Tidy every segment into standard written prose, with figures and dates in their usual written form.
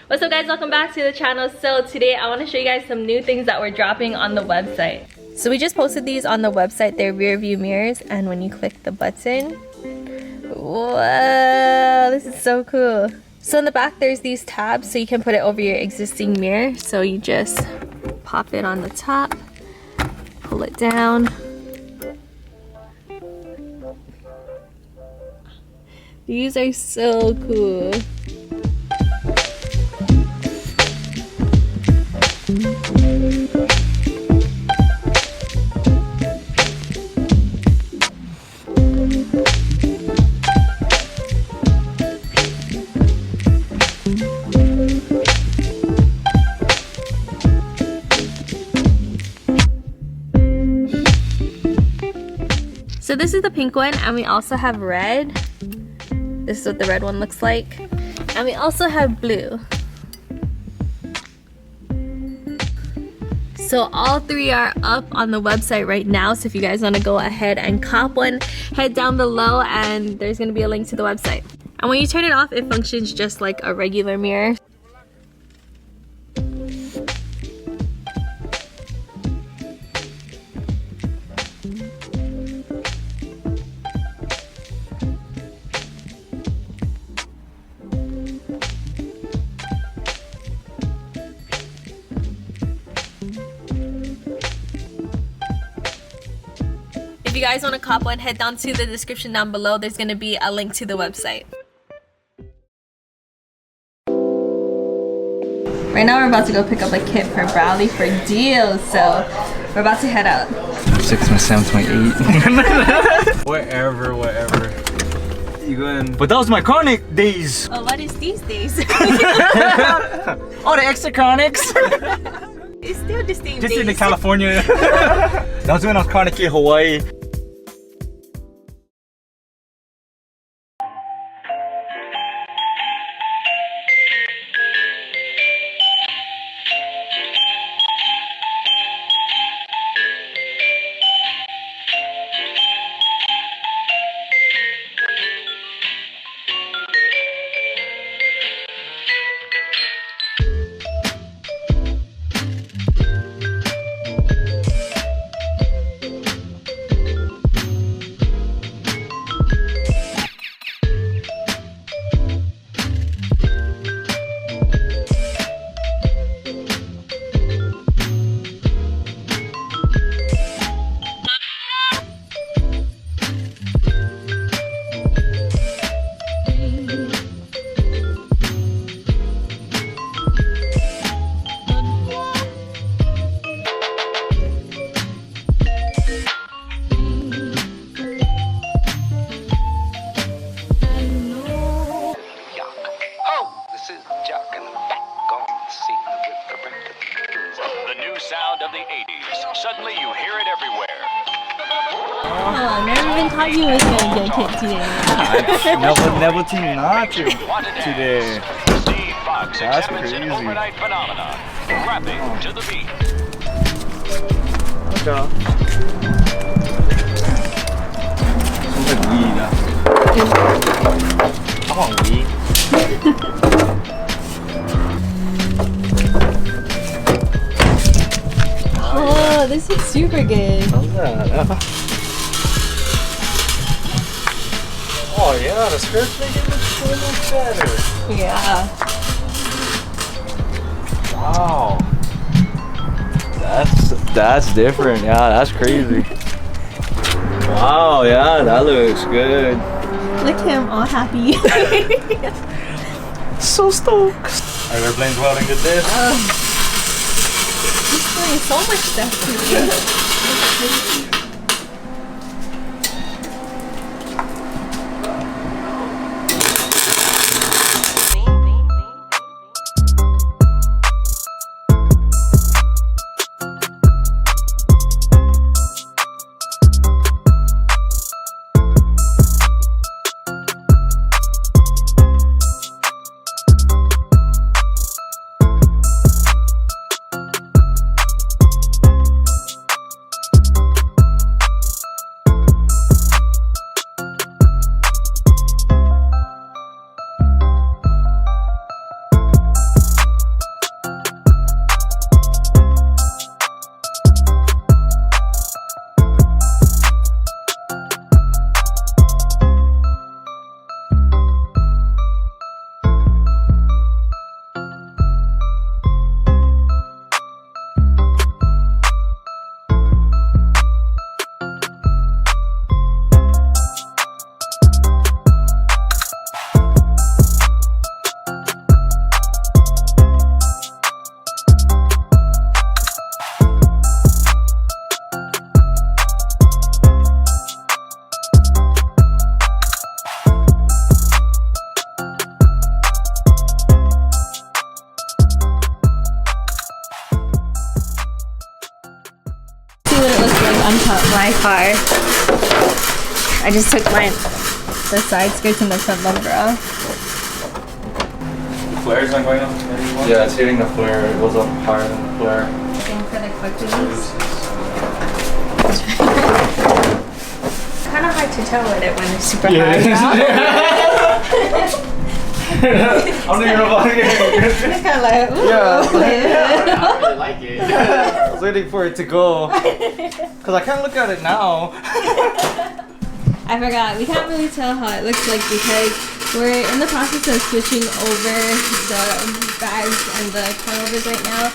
What's up guys, welcome back to the channel. So today I want to show you guys some new things that we're dropping on the website. So we just posted these on the website. They're rear view mirrors, and when you click the button, whoa, this is so cool. So in the back there's these tabs so you can put it over your existing mirror. So you just pop it on the top, pull it down. These are so cool. So this is the pink one, and we also have red. This is what the red one looks like. And we also have blue. So all three are up on the website right now. So if you guys want to go ahead and cop one, head down below and there's going to be a link to the website. And when you turn it off, it functions just like a regular mirror. If you guys want to cop one, head down to the description down below. There's going to be a link to the website. Right now we're about to go pick up a kit for Bradley for deals, so we're about to head out. 6.7.8. Whatever. You going? But that was my chronic days. Oh, what is these days? Oh, the extra chronics. It's still the same Just days. in California. That was when I was chronic in Hawaii. Sound of the 80s. Suddenly you hear it everywhere. Oh, I never even thought you was gonna get hit today. never think not to today. Steve Fox That's examines an crazy. overnight phenomenon. Rapping to the beat. Okay. Sounds like weed. Come on, weed. Oh, this is super good. How's that? Oh yeah, the skirt's making it so much better. Yeah. Wow. That's different. Yeah, that's crazy. Wow, yeah, that looks good. Look at him, all happy. So stoked. Are there planes welding good this? He's doing so much stuff today. like uncut my car. I just took the side skirts and the front bumper off. Flare's not going up anymore? Yeah, it's hitting the flare. It goes up higher than the flare. Looking for the quick release. Kind of hard to tell with it when it's super high. I don't even know if I can. It's kind of like, ooh. Yeah. I really like it. I was waiting for it to go. Because I can't look at it now. I forgot. We can't really tell how it looks like because we're in the process of switching over the bags and the coilovers right now.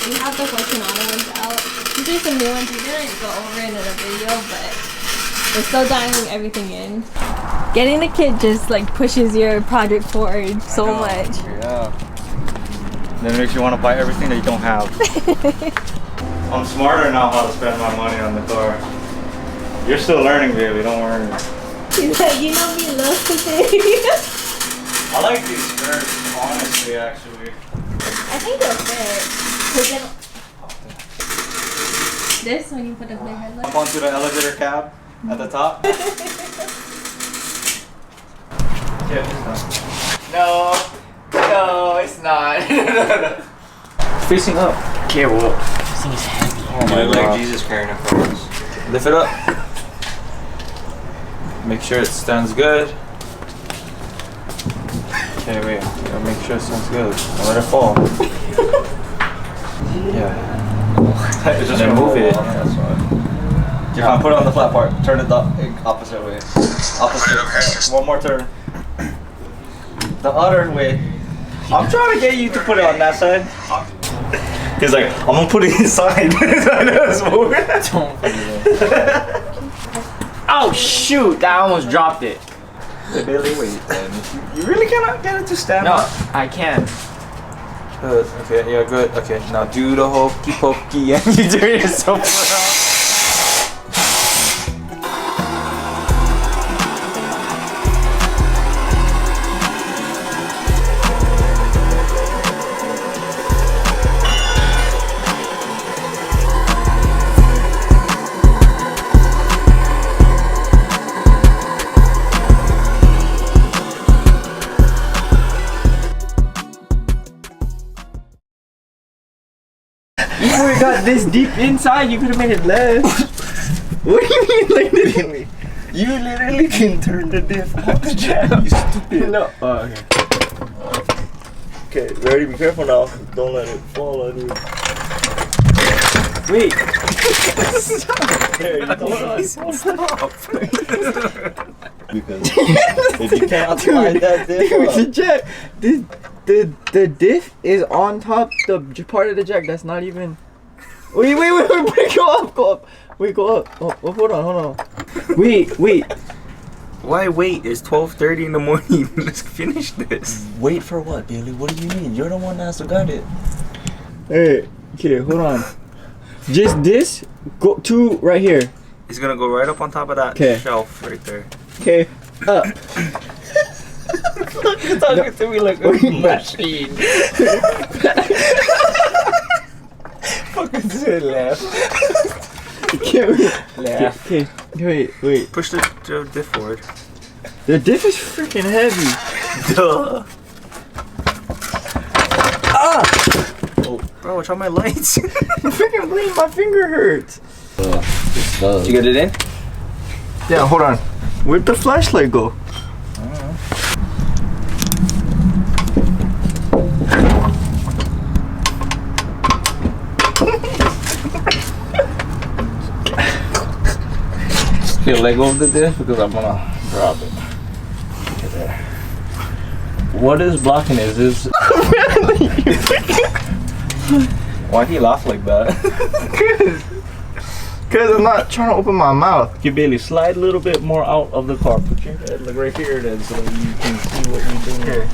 We have the Fortunato ones out. These are some new ones we didn't go over in a video, but we're still dialing everything in. Getting the kit just like pushes your project forward so much. Yeah. Then it makes you want to buy everything that you don't have. I'm smarter now how to spend my money on the car. You're still learning, baby. Don't worry. He's like, you know me, love to say. I like these skirts, honestly, actually. I think they'll fit. 'Cause then this when you put the clear headlight. Up onto the elevator cab at the top. Yeah, it's No, it's not. facing up. Okay, well, this thing is heavy. Oh my god. Jesus carrying it for us. Lift it up. Make sure it stands good. Okay, wait. Gotta make sure it stands good. Don't let it fall. Yeah. Just then move it. You can't put it on the flat part. Turn it the opposite way. Opposite. One more turn. The other way. I'm trying to get you to put it on that side. He's like, I'm gonna put it inside. Don't put it in. Oh shoot! I almost dropped it. Billy, wait, then. You really cannot get it to stand No, up? I can. Good. Okay, yeah, good. Okay, now do the hokey pokey and you do it yourself around. If we got this deep inside, you could have made it less. What do you mean, like, literally? You literally can turn the diff off the jam, you stupid. No. Oh, okay. Okay, ready? Be careful now. Don't let it fall on you. Wait. There, you don't stop. Because if you can't slide that diff Dude, up. the jack. The diff is on top the part of the jack that's not even. Wait, go up. Wait, go up. Oh, hold on. Wait. Why wait? It's 12:30 in the morning. Let's finish this. Wait for what, Bailey? What do you mean? You're the one that has to guide it. Hey, okay, hold on. Just this, go to right here. It's gonna go right up on top of that 'Kay. shelf right there. Okay, up. You're talking to me like a machine. Fucking say laugh. Okay, Laugh. okay, wait. Push the diff forward. The diff is freaking heavy. Duh. Ah! Bro, watch out my lights. Freaking bleeding, my finger hurts. You get it in? Yeah, hold on. Where'd the flashlight go? Okay, let go of the diff because I'm gonna drop it. Okay, there. What is blocking it? Is this? Why he laugh like that? Cause I'm not trying to open my mouth. Okay, Bailey, slide a little bit more out of the car. Put your head like right here then so that you can see what you're doing. Okay.